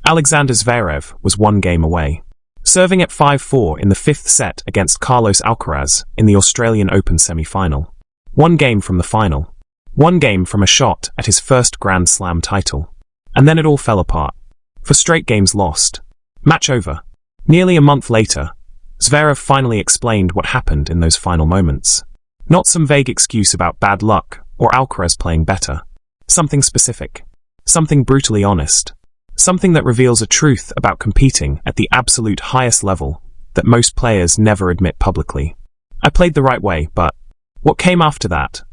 Alexander Zverev was one game away. Serving at 5-4 in the fifth set against Carlos Alcaraz in the Australian Open semi-final. One game from the final. One game from a shot at his first Grand Slam title. And then it all fell apart. 4 straight games lost. Match over. Nearly a month later, Zverev finally explained what happened in those final moments. Not some vague excuse about bad luck or Alcaraz playing better. Something specific. Something brutally honest. Something that reveals a truth about competing at the absolute highest level that most players never admit publicly. I played the right way, but what came after that,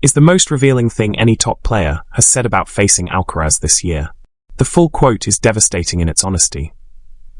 is the most revealing thing any top player has said about facing Alcaraz this year. The full quote is devastating in its honesty.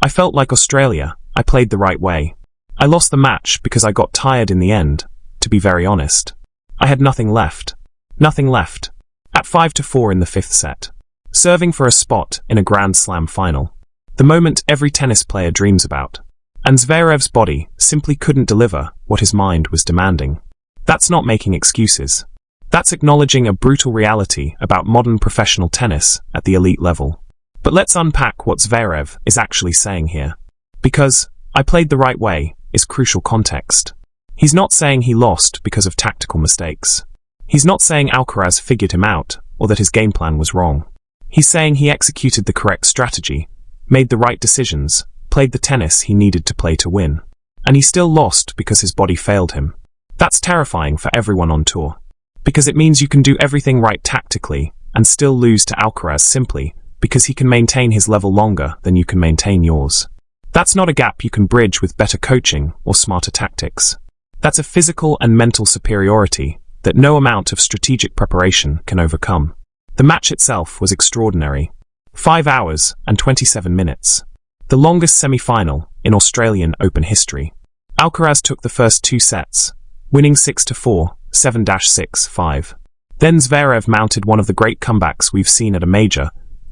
I felt like Australia. I played the right way. I lost the match because I got tired in the end, to be very honest. I had nothing left. Nothing left. At 5-4 in the fifth set. Serving for a spot in a Grand Slam final. The moment every tennis player dreams about. And Zverev's body simply couldn't deliver what his mind was demanding. That's not making excuses. That's acknowledging a brutal reality about modern professional tennis at the elite level. But let's unpack what Zverev is actually saying here. Because I played the right way is crucial context. He's not saying he lost because of tactical mistakes. He's not saying Alcaraz figured him out or that his game plan was wrong. He's saying he executed the correct strategy, made the right decisions, played the tennis he needed to play to win. And he still lost because his body failed him. That's terrifying for everyone on tour. Because it means you can do everything right tactically and still lose to Alcaraz simply because he can maintain his level longer than you can maintain yours. That's not a gap you can bridge with better coaching or smarter tactics. That's a physical and mental superiority that no amount of strategic preparation can overcome. The match itself was extraordinary. 5 hours and 27 minutes. The longest semi-final in Australian Open history. Alcaraz took the first 2 sets, winning 6-4, 7-6-5. Then Zverev mounted one of the great comebacks we've seen at a major,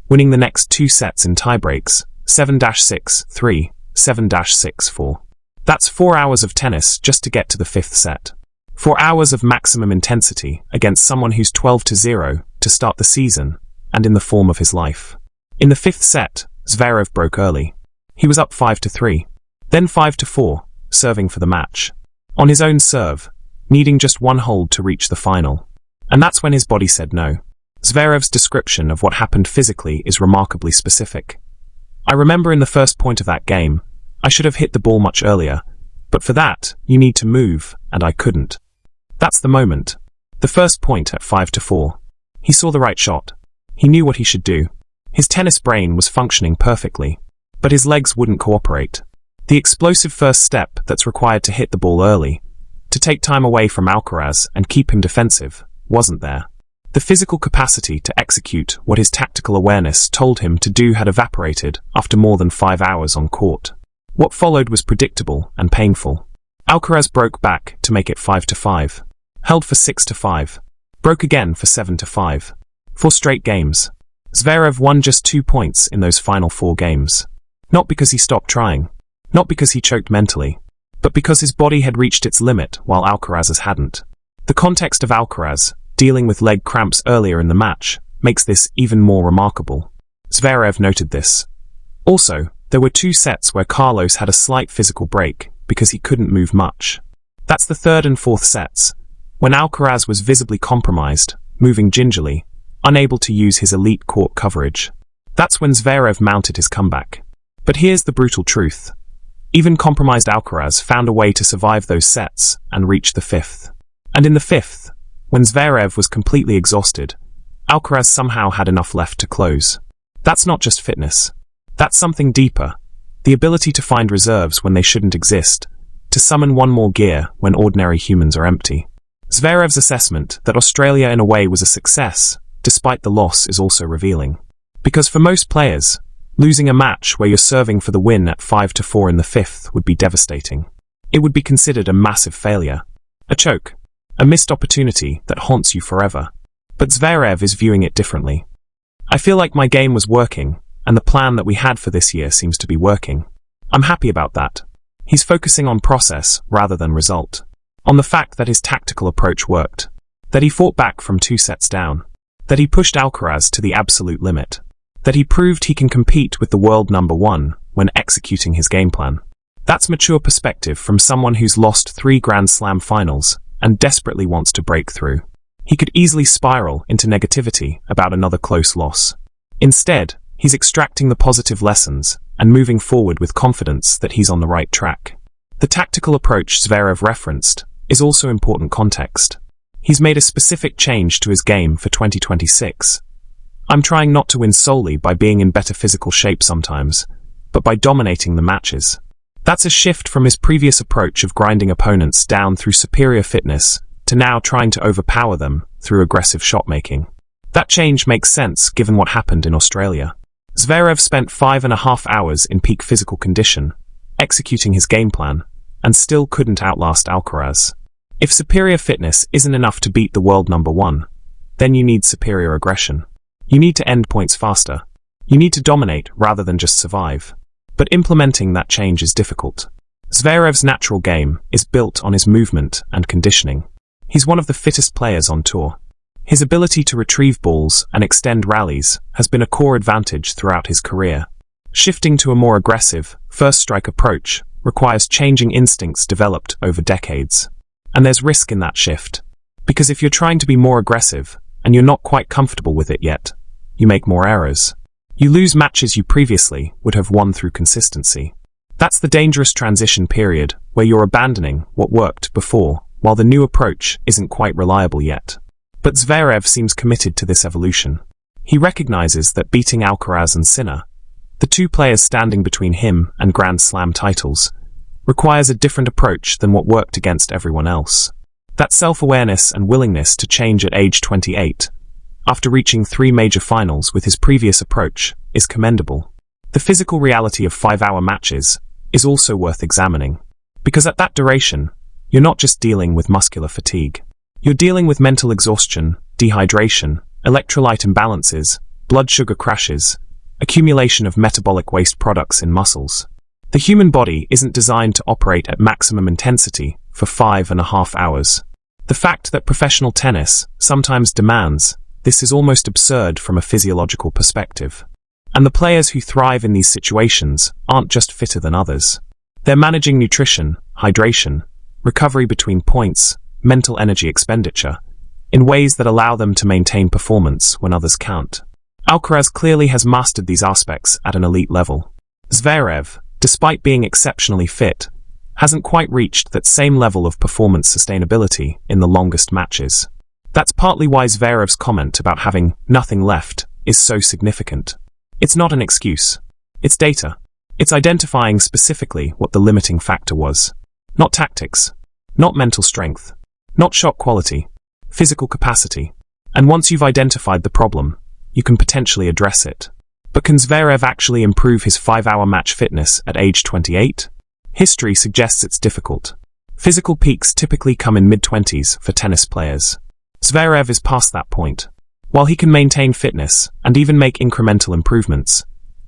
winning the next 2 sets in tiebreaks, 7-6-3, 7-6-4. That's 4 hours of tennis just to get to the 5th set. 4 hours of maximum intensity against someone who's 12-0 to start the season, and in the form of his life. In the 5th set, Zverev broke early. He was up 5-3, then 5-4, serving for the match. On his own serve, needing just one hold to reach the final. And that's when his body said no. Zverev's description of what happened physically is remarkably specific. I remember in the first point of that game, I should have hit the ball much earlier, but for that, you need to move, and I couldn't. That's the moment. The first point at 5-4. He saw the right shot. He knew what he should do. His tennis brain was functioning perfectly, but his legs wouldn't cooperate. The explosive first step that's required to hit the ball early, to take time away from Alcaraz and keep him defensive, wasn't there. The physical capacity to execute what his tactical awareness told him to do had evaporated after more than 5 hours on court. What followed was predictable and painful. Alcaraz broke back to make it 5-5. Held for 6-5. Broke again for 7-5. 4 straight games. Zverev won just 2 points in those final 4 games. Not because he stopped trying. Not because he choked mentally. But because his body had reached its limit while Alcaraz's hadn't. The context of Alcaraz, dealing with leg cramps earlier in the match, makes this even more remarkable. Zverev noted this. Also, there were 2 sets where Carlos had a slight physical break because he couldn't move much. That's the 3rd and 4th sets, when Alcaraz was visibly compromised, moving gingerly, unable to use his elite court coverage. That's when Zverev mounted his comeback. But here's the brutal truth. Even compromised Alcaraz found a way to survive those sets and reach the 5th. And in the 5th, when Zverev was completely exhausted, Alcaraz somehow had enough left to close. That's not just fitness. That's something deeper. The ability to find reserves when they shouldn't exist, to summon one more gear when ordinary humans are empty. Zverev's assessment that Australia in a way was a success, despite the loss, is also revealing. Because for most players, losing a match where you're serving for the win at 5-4 in the 5th would be devastating. It would be considered a massive failure. A choke. A missed opportunity that haunts you forever. But Zverev is viewing it differently. I feel like my game was working, and the plan that we had for this year seems to be working. I'm happy about that. He's focusing on process rather than result. On the fact that his tactical approach worked. That he fought back from 2 sets down. That he pushed Alcaraz to the absolute limit. that he proved he can compete with the world number one when executing his game plan. That's mature perspective from someone who's lost 3 Grand Slam finals and desperately wants to break through. He could easily spiral into negativity about another close loss. Instead, he's extracting the positive lessons and moving forward with confidence that he's on the right track. The tactical approach Zverev referenced is also important context. He's made a specific change to his game for 2026. I'm trying not to win solely by being in better physical shape sometimes, but by dominating the matches. That's a shift from his previous approach of grinding opponents down through superior fitness to now trying to overpower them through aggressive shot-making. That change makes sense given what happened in Australia. Zverev spent 5.5 hours in peak physical condition, executing his game plan, and still couldn't outlast Alcaraz. If superior fitness isn't enough to beat the world number one, then you need superior aggression. You need to end points faster. You need to dominate rather than just survive. But implementing that change is difficult. Zverev's natural game is built on his movement and conditioning. He's one of the fittest players on tour. His ability to retrieve balls and extend rallies has been a core advantage throughout his career. Shifting to a more aggressive, first-strike approach requires changing instincts developed over decades. And there's risk in that shift. Because if you're trying to be more aggressive and you're not quite comfortable with it yet, you make more errors. You lose matches you previously would have won through consistency. That's the dangerous transition period where you're abandoning what worked before while the new approach isn't quite reliable yet. But Zverev seems committed to this evolution. He recognizes that beating Alcaraz and Sinner, the 2 players standing between him and Grand Slam titles, requires a different approach than what worked against everyone else. That self-awareness and willingness to change at age 28, after reaching 3 major finals with his previous approach, is commendable. The physical reality of 5-hour matches is also worth examining. Because at that duration, you're not just dealing with muscular fatigue. You're dealing with mental exhaustion, dehydration, electrolyte imbalances, blood sugar crashes, accumulation of metabolic waste products in muscles. The human body isn't designed to operate at maximum intensity for 5.5 hours. The fact that professional tennis sometimes demands this is almost absurd from a physiological perspective. And the players who thrive in these situations aren't just fitter than others. They're managing nutrition, hydration, recovery between points, mental energy expenditure, in ways that allow them to maintain performance when others can't. Alcaraz clearly has mastered these aspects at an elite level. Zverev, despite being exceptionally fit, hasn't quite reached that same level of performance sustainability in the longest matches. That's partly why Zverev's comment about having nothing left is so significant. It's not an excuse. It's data. It's identifying specifically what the limiting factor was. Not tactics. Not mental strength. Not shot quality. Physical capacity. And once you've identified the problem, you can potentially address it. But can Zverev actually improve his 5-hour match fitness at age 28? History suggests it's difficult. Physical peaks typically come in mid-20s for tennis players. Zverev is past that point. While he can maintain fitness and even make incremental improvements,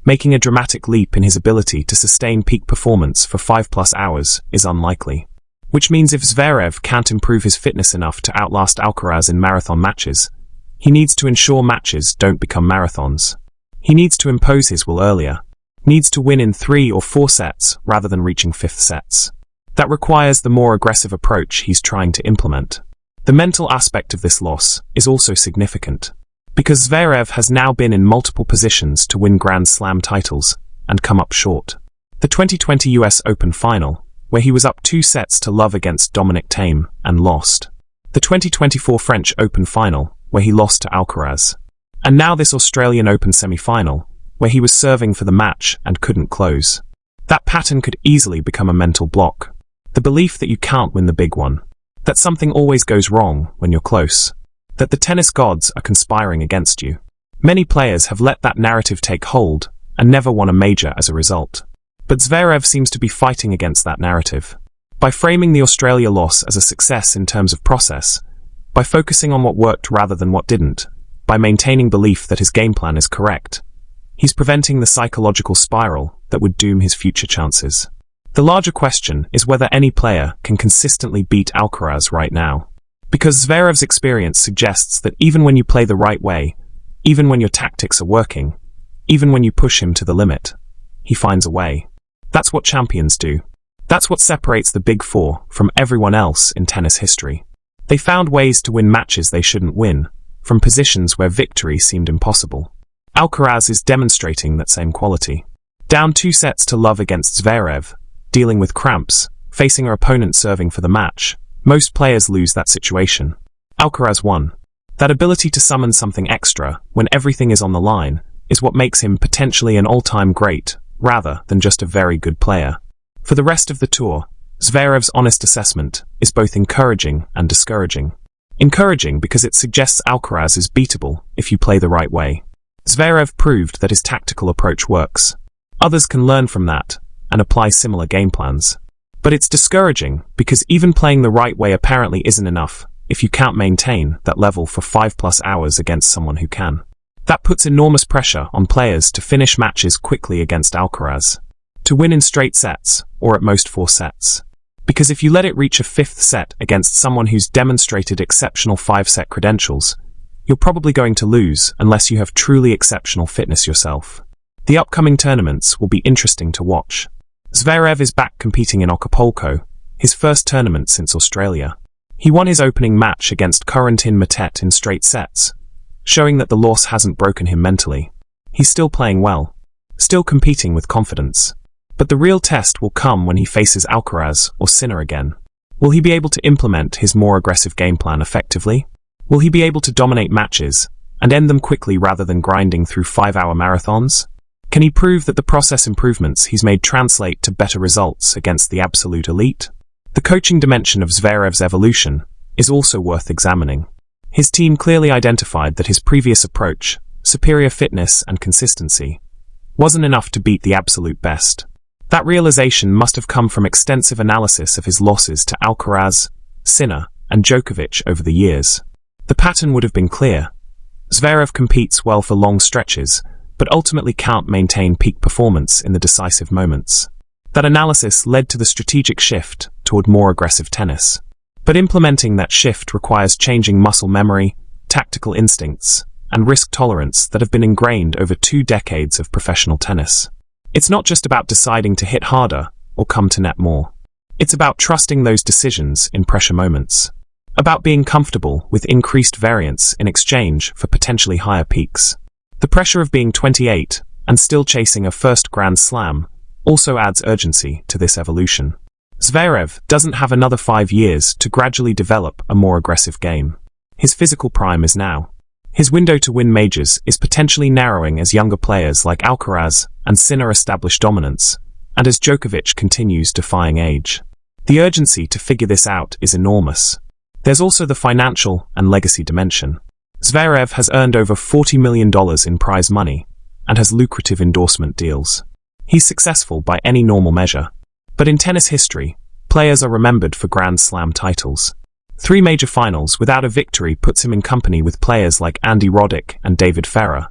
making a dramatic leap in his ability to sustain peak performance for 5+ hours is unlikely. Which means if Zverev can't improve his fitness enough to outlast Alcaraz in marathon matches, he needs to ensure matches don't become marathons. He needs to impose his will earlier. Needs to win in 3 or 4 sets rather than reaching 5th sets. That requires the more aggressive approach he's trying to implement. The mental aspect of this loss is also significant, because Zverev has now been in multiple positions to win Grand Slam titles and come up short. The 2020 US Open final, where he was up 2 sets to love against Dominic Thiem and lost. The 2024 French Open final, where he lost to Alcaraz. And now this Australian Open semi-final, where he was serving for the match and couldn't close. That pattern could easily become a mental block. The belief that you can't win the big one. That something always goes wrong when you're close. That the tennis gods are conspiring against you. Many players have let that narrative take hold and never won a major as a result. But Zverev seems to be fighting against that narrative. By framing the Australia loss as a success in terms of process, by focusing on what worked rather than what didn't, by maintaining belief that his game plan is correct, he's preventing the psychological spiral that would doom his future chances. The larger question is whether any player can consistently beat Alcaraz right now. Because Zverev's experience suggests that even when you play the right way, even when your tactics are working, Even when you push him to the limit, he finds a way. That's what champions do. That's what separates the Big Four from everyone else in tennis history. They found ways to win matches they shouldn't win, from positions where victory seemed impossible. Alcaraz is demonstrating that same quality. Down 2-0 against Zverev, dealing with cramps, facing her opponent serving for the match, most players lose that situation. Alcaraz won. That ability to summon something extra when everything is on the line is what makes him potentially an all-time great, rather than just a very good player. For the rest of the tour, Zverev's honest assessment is both encouraging and discouraging. Encouraging because it suggests Alcaraz is beatable if you play the right way. Zverev proved that his tactical approach works. Others can learn from that and apply similar game plans. But it's discouraging because even playing the right way apparently isn't enough if you can't maintain that level for 5+ hours against someone who can. That puts enormous pressure on players to finish matches quickly against Alcaraz, to win in straight sets, or at most 4 sets. Because if you let it reach a 5th set against someone who's demonstrated exceptional 5-set credentials, you're probably going to lose unless you have truly exceptional fitness yourself. The upcoming tournaments will be interesting to watch. Zverev is back competing in Acapulco, his first tournament since Australia. He won his opening match against Corentin Moutet in straight sets, showing that the loss hasn't broken him mentally. He's still playing well, still competing with confidence. But the real test will come when he faces Alcaraz or Sinner again. Will he be able to implement his more aggressive game plan effectively? Will he be able to dominate matches and end them quickly rather than grinding through 5-hour marathons? Can he prove that the process improvements he's made translate to better results against the absolute elite? The coaching dimension of Zverev's evolution is also worth examining. His team clearly identified that his previous approach, superior fitness and consistency, wasn't enough to beat the absolute best. That realization must have come from extensive analysis of his losses to Alcaraz, Sinner, and Djokovic over the years. The pattern would have been clear. Zverev competes well for long stretches, but ultimately can't maintain peak performance in the decisive moments. That analysis led to the strategic shift toward more aggressive tennis. But implementing that shift requires changing muscle memory, tactical instincts, and risk tolerance that have been ingrained over 2 decades of professional tennis. It's not just about deciding to hit harder or come to net more. It's about trusting those decisions in pressure moments. About being comfortable with increased variance in exchange for potentially higher peaks. The pressure of being 28 and still chasing a first Grand Slam also adds urgency to this evolution. Zverev doesn't have another 5 years to gradually develop a more aggressive game. His physical prime is now. His window to win majors is potentially narrowing as younger players like Alcaraz and Sinner establish dominance, and as Djokovic continues defying age. The urgency to figure this out is enormous. There's also the financial and legacy dimension. Zverev has earned over $40 million in prize money and has lucrative endorsement deals. He's successful by any normal measure. But in tennis history, players are remembered for Grand Slam titles. 3 major finals without a victory puts him in company with players like Andy Roddick and David Ferrer.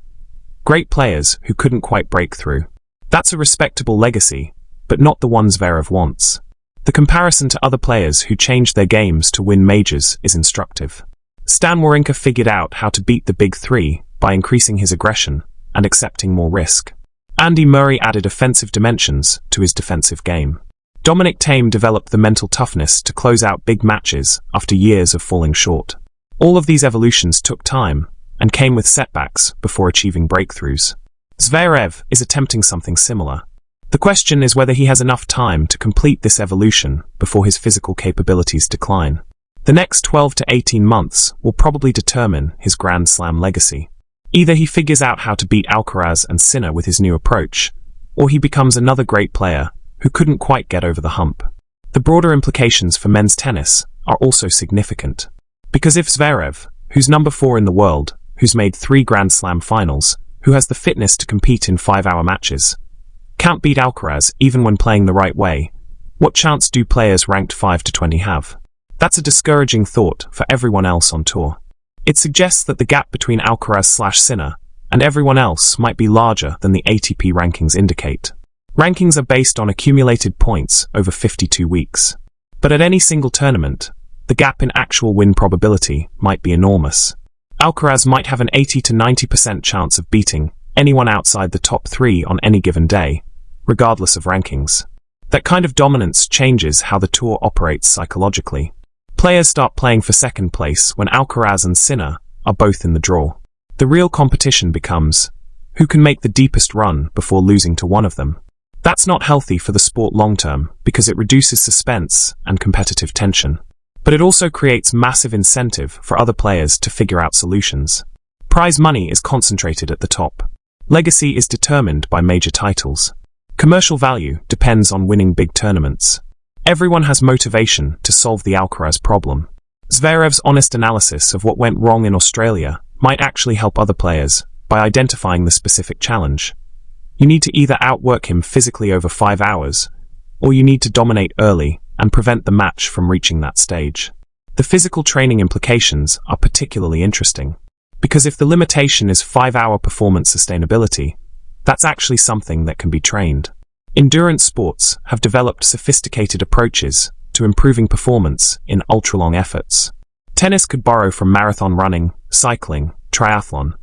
Great players who couldn't quite break through. That's a respectable legacy, but not the one Zverev wants. The comparison to other players who changed their games to win majors is instructive. Stan Wawrinka figured out how to beat the big 3 by increasing his aggression and accepting more risk. Andy Murray added offensive dimensions to his defensive game. Dominic Thiem developed the mental toughness to close out big matches after years of falling short. All of these evolutions took time and came with setbacks before achieving breakthroughs. Zverev is attempting something similar. The question is whether he has enough time to complete this evolution before his physical capabilities decline. The next 12 to 18 months will probably determine his Grand Slam legacy. Either he figures out how to beat Alcaraz and Sinner with his new approach, or he becomes another great player who couldn't quite get over the hump. The broader implications for men's tennis are also significant. Because if Zverev, who's number 4 in the world, who's made 3 Grand Slam finals, who has the fitness to compete in 5-hour matches, can't beat Alcaraz even when playing the right way, what chance do players ranked 5 to 20 have? That's a discouraging thought for everyone else on tour. It suggests that the gap between Alcaraz/Sinner and everyone else might be larger than the ATP rankings indicate. Rankings are based on accumulated points over 52 weeks. But at any single tournament, the gap in actual win probability might be enormous. Alcaraz might have an 80 to 90% chance of beating anyone outside the top 3 on any given day, regardless of rankings. That kind of dominance changes how the tour operates psychologically. Players start playing for second place when Alcaraz and Sinner are both in the draw. The real competition becomes who can make the deepest run before losing to one of them. That's not healthy for the sport long-term because it reduces suspense and competitive tension. But it also creates massive incentive for other players to figure out solutions. Prize money is concentrated at the top. Legacy is determined by major titles. Commercial value depends on winning big tournaments. Everyone has motivation to solve the Alcaraz problem. Zverev's honest analysis of what went wrong in Australia might actually help other players by identifying the specific challenge. You need to either outwork him physically over 5 hours, or you need to dominate early and prevent the match from reaching that stage. The physical training implications are particularly interesting, because if the limitation is 5-hour performance sustainability, that's actually something that can be trained. Endurance sports have developed sophisticated approaches to improving performance in ultra-long efforts. Tennis could borrow from marathon running, cycling, triathlon,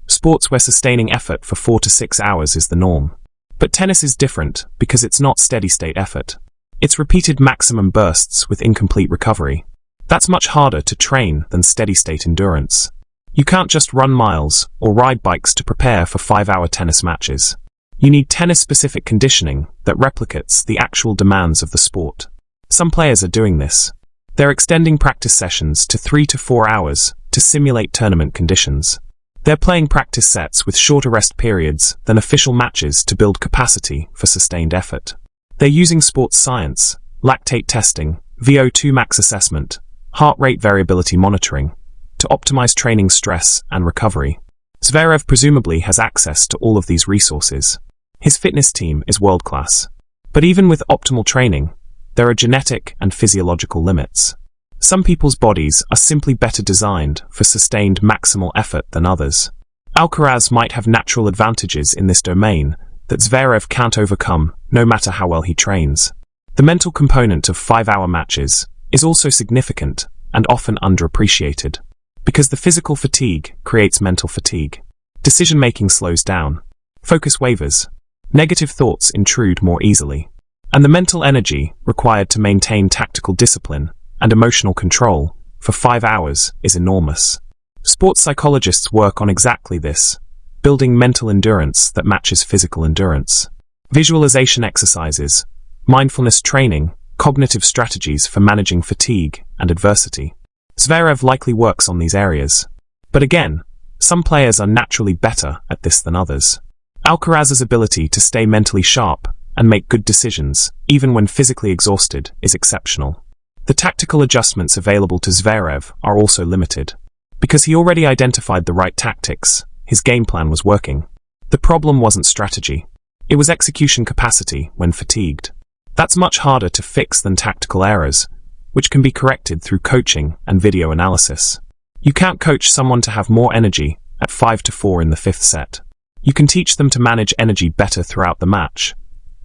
sports where sustaining effort for 4 to 6 hours is the norm. But tennis is different because it's not steady-state effort. It's repeated maximum bursts with incomplete recovery. That's much harder to train than steady-state endurance. You can't just run miles or ride bikes to prepare for 5-hour tennis matches. You need tennis-specific conditioning that replicates the actual demands of the sport. Some players are doing this. They're extending practice sessions to 3 to 4 hours to simulate tournament conditions. They're playing practice sets with shorter rest periods than official matches to build capacity for sustained effort. They're using sports science, lactate testing, VO2 max assessment, heart rate variability monitoring, to optimize training stress and recovery. Zverev presumably has access to all of these resources. His fitness team is world-class. But even with optimal training, there are genetic and physiological limits. Some people's bodies are simply better designed for sustained maximal effort than others. Alcaraz might have natural advantages in this domain that Zverev can't overcome no matter how well he trains. The mental component of 5-hour matches is also significant and often underappreciated, because the physical fatigue creates mental fatigue. Decision-making slows down. Focus wavers. Negative thoughts intrude more easily. And the mental energy required to maintain tactical discipline and emotional control for 5 hours is enormous. Sports psychologists work on exactly this, building mental endurance that matches physical endurance. Visualization exercises, mindfulness training, cognitive strategies for managing fatigue and adversity. Zverev likely works on these areas. But again, some players are naturally better at this than others. Alcaraz's ability to stay mentally sharp and make good decisions, even when physically exhausted, is exceptional. The tactical adjustments available to Zverev are also limited. Because he already identified the right tactics, his game plan was working. The problem wasn't strategy. It was execution capacity when fatigued. That's much harder to fix than tactical errors, which can be corrected through coaching and video analysis. You can't coach someone to have more energy at 5-4 in the 5th set. You can teach them to manage energy better throughout the match.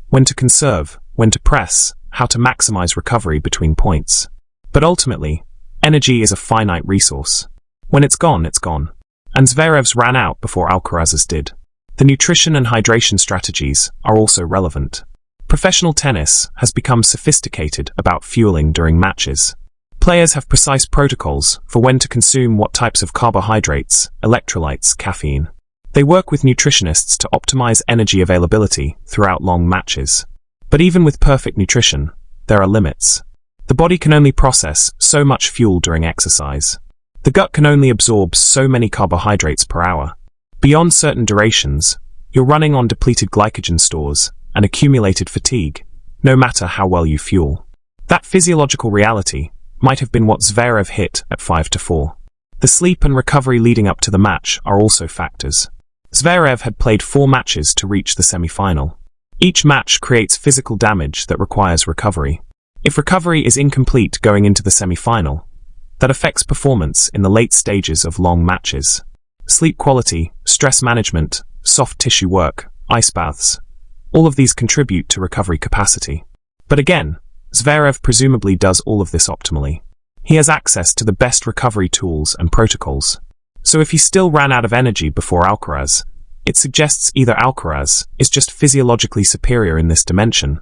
When to conserve, when to press, how to maximize recovery between points. But ultimately, energy is a finite resource. When it's gone, it's gone. And Zverev's ran out before Alcaraz's did. The nutrition and hydration strategies are also relevant. Professional tennis has become sophisticated about fueling during matches. Players have precise protocols for when to consume what types of carbohydrates, electrolytes, caffeine. They work with nutritionists to optimize energy availability throughout long matches. But even with perfect nutrition, there are limits. The body can only process so much fuel during exercise. The gut can only absorb so many carbohydrates per hour. Beyond certain durations, you're running on depleted glycogen stores and accumulated fatigue, no matter how well you fuel. That physiological reality might have been what Zverev hit at 5-4. The sleep and recovery leading up to the match are also factors. Zverev had played 4 matches to reach the semi-final. Each match creates physical damage that requires recovery. If recovery is incomplete going into the semi-final, that affects performance in the late stages of long matches. Sleep quality, stress management, soft tissue work, ice baths, all of these contribute to recovery capacity. But again, Zverev presumably does all of this optimally. He has access to the best recovery tools and protocols. So if he still ran out of energy before Alcaraz, It suggests either Alcaraz is just physiologically superior in this dimension,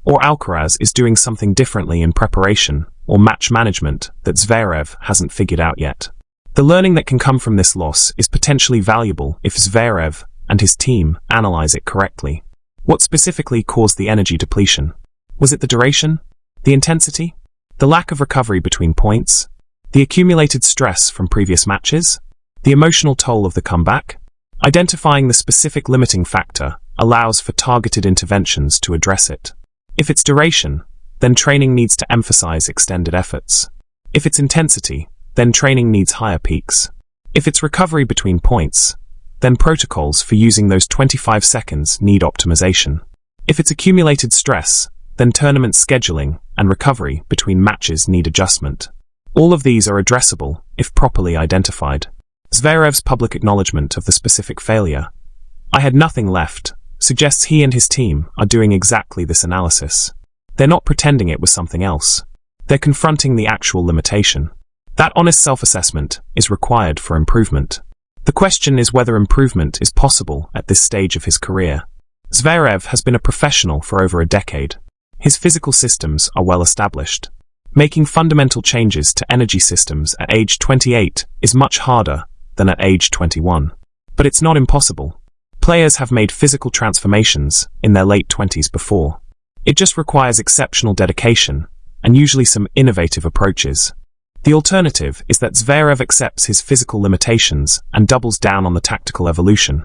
or Alcaraz is doing something differently in preparation or match management that Zverev hasn't figured out yet. The learning that can come from this loss is potentially valuable if Zverev and his team analyze it correctly. What specifically caused the energy depletion? Was it the duration? The intensity? The lack of recovery between points? The accumulated stress from previous matches? The emotional toll of the comeback? Identifying the specific limiting factor allows for targeted interventions to address it. If it's duration, then training needs to emphasize extended efforts. If it's intensity, then training needs higher peaks. If it's recovery between points, then protocols for using those 25 seconds need optimization. If it's accumulated stress, then tournament scheduling and recovery between matches need adjustment. All of these are addressable if properly identified. Zverev's public acknowledgement of the specific failure, "I had nothing left," suggests he and his team are doing exactly this analysis. They're not pretending it was something else. They're confronting the actual limitation. That honest self-assessment is required for improvement. The question is whether improvement is possible at this stage of his career. Zverev has been a professional for over a decade. His physical systems are well established. Making fundamental changes to energy systems at age 28 is much harder than at age 21. But it's not impossible. Players have made physical transformations in their late 20s before. It just requires exceptional dedication and usually some innovative approaches. The alternative is that Zverev accepts his physical limitations and doubles down on the tactical evolution,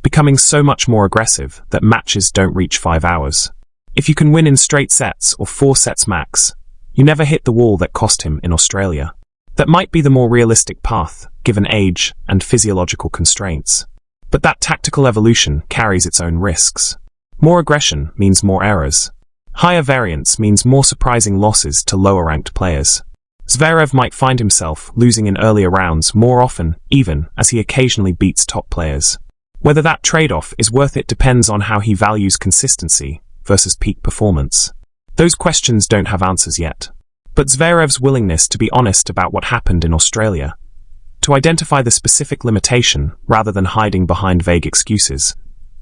becoming so much more aggressive that matches don't reach 5 hours. If you can win in straight sets or 4 sets max, you never hit the wall that cost him in Australia. That might be the more realistic path, given age and physiological constraints. But that tactical evolution carries its own risks. More aggression means more errors. Higher variance means more surprising losses to lower-ranked players. Zverev might find himself losing in earlier rounds more often, even as he occasionally beats top players. Whether that trade-off is worth it depends on how he values consistency versus peak performance. Those questions don't have answers yet. But Zverev's willingness to be honest about what happened in Australia, to identify the specific limitation rather than hiding behind vague excuses,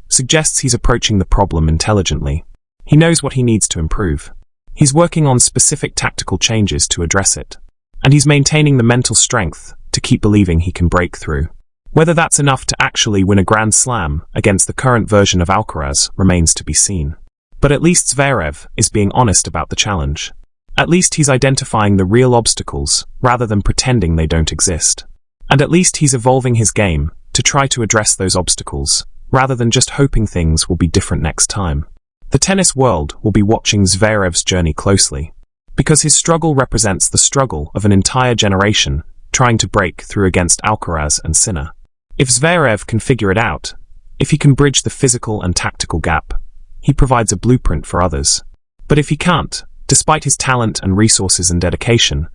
suggests he's approaching the problem intelligently. He knows what he needs to improve. He's working on specific tactical changes to address it. And he's maintaining the mental strength to keep believing he can break through. Whether that's enough to actually win a Grand Slam against the current version of Alcaraz remains to be seen. But at least Zverev is being honest about the challenge. At least he's identifying the real obstacles rather than pretending they don't exist. And at least he's evolving his game to try to address those obstacles, rather than just hoping things will be different next time. The tennis world will be watching Zverev's journey closely, because his struggle represents the struggle of an entire generation trying to break through against Alcaraz and Sinner. If Zverev can figure it out, if he can bridge the physical and tactical gap, he provides a blueprint for others. But if he can't, despite his talent and resources and dedication,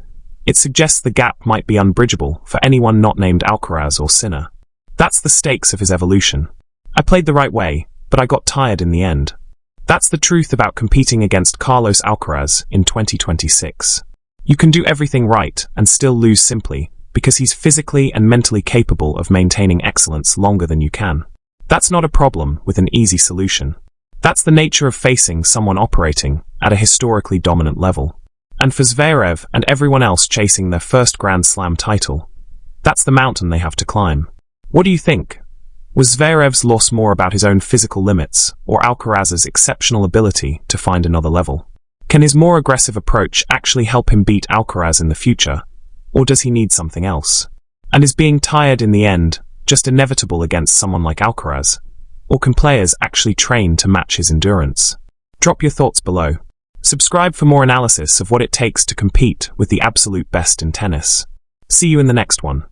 it suggests the gap might be unbridgeable for anyone not named Alcaraz or Sinner. That's the stakes of his evolution. I played the right way, but I got tired in the end. That's the truth about competing against Carlos Alcaraz in 2026. You can do everything right and still lose simply because he's physically and mentally capable of maintaining excellence longer than you can. That's not a problem with an easy solution. That's the nature of facing someone operating at a historically dominant level. And for Zverev and everyone else chasing their first Grand Slam title, that's the mountain they have to climb. What do you think? Was Zverev's loss more about his own physical limits or Alcaraz's exceptional ability to find another level? Can his more aggressive approach actually help him beat Alcaraz in the future, or does he need something else? And is being tired in the end just inevitable against someone like Alcaraz? Or can players actually train to match his endurance? Drop your thoughts below. Subscribe for more analysis of what it takes to compete with the absolute best in tennis. See you in the next one.